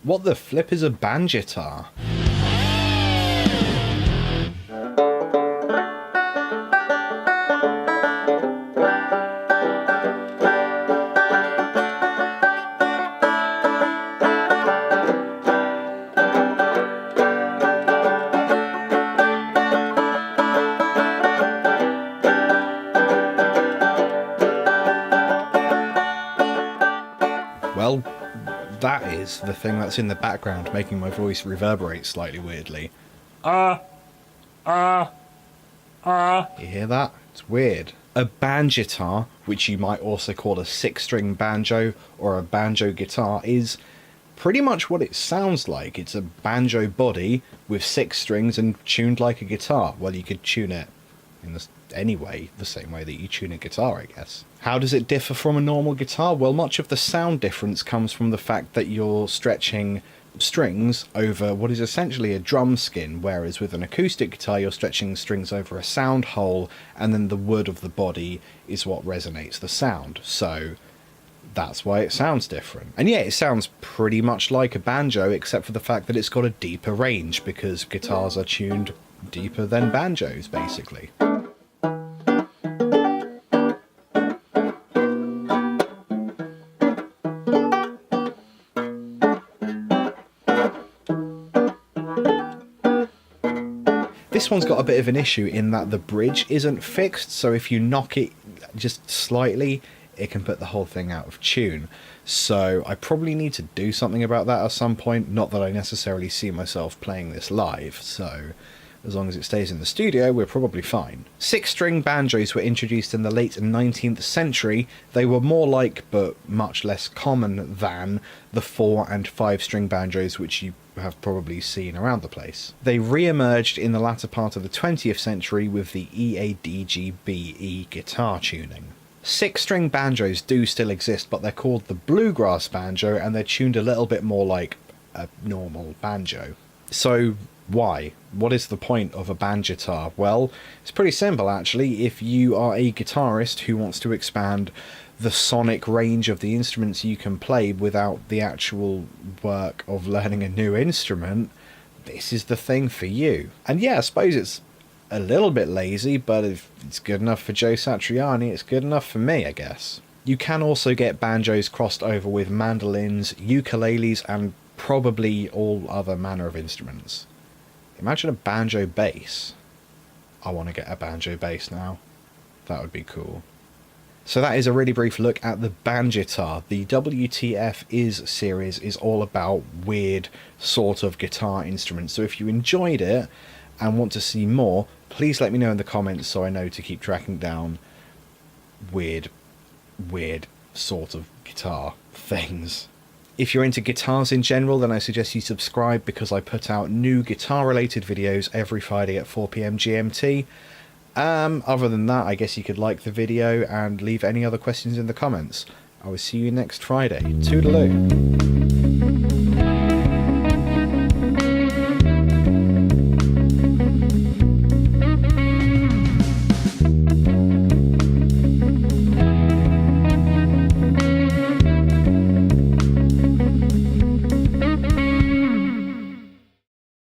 What the flip is a banjitar? Well, that is the thing that's in the background making my voice reverberate slightly weirdly. You hear that? It's weird. A banjitar, which you might also call a six-string banjo or a banjo guitar, is pretty much what it sounds like. It's a banjo body with 6 strings and tuned like a guitar. Well, you could tune it in the same way that you tune a guitar, I guess. How does it differ from a normal guitar? Well, much of the sound difference comes from the fact that you're stretching strings over what is essentially a drum skin, whereas with an acoustic guitar you're stretching strings over a sound hole, and then the wood of the body is what resonates the sound. So that's why it sounds different. And yeah, it sounds pretty much like a banjo, except for the fact that it's got a deeper range, because guitars are tuned deeper than banjos, basically. This one's got a bit of an issue in that the bridge isn't fixed, so if you knock it just slightly, it can put the whole thing out of tune. So I probably need to do something about that at some point. Not that I necessarily see myself playing this live, so as long as it stays in the studio, we're probably fine. 6-string banjos were introduced in the late 19th century. They were more like, but much less common than, the 4- and 5-string banjos which you have probably seen around the place. They re-emerged in the latter part of the 20th century with the EADGBE guitar tuning. 6-string banjos do still exist, but they're called the bluegrass banjo, and they're tuned a little bit more like a normal banjo. So why? What is the point of a banjitar? Well, it's pretty simple actually. If you are a guitarist who wants to expand the sonic range of the instruments you can play without the actual work of learning a new instrument, this is the thing for you. And yeah, I suppose it's a little bit lazy, but if it's good enough for Joe Satriani, it's good enough for me, I guess. You can also get banjos crossed over with mandolins, ukuleles, and probably all other manner of instruments. Imagine a banjo bass. I want to get a banjo bass now. That would be cool. So that is a really brief look at the Banjitar. The WTF Is series is all about weird sort of guitar instruments. So if you enjoyed it and want to see more, please let me know in the comments so I know to keep tracking down weird sort of guitar things. If you're into guitars in general, then I suggest you subscribe, because I put out new guitar related videos every Friday at 4 PM GMT. Other than that, I guess you could like the video and leave any other questions in the comments. I will see you next Friday. Toodaloo.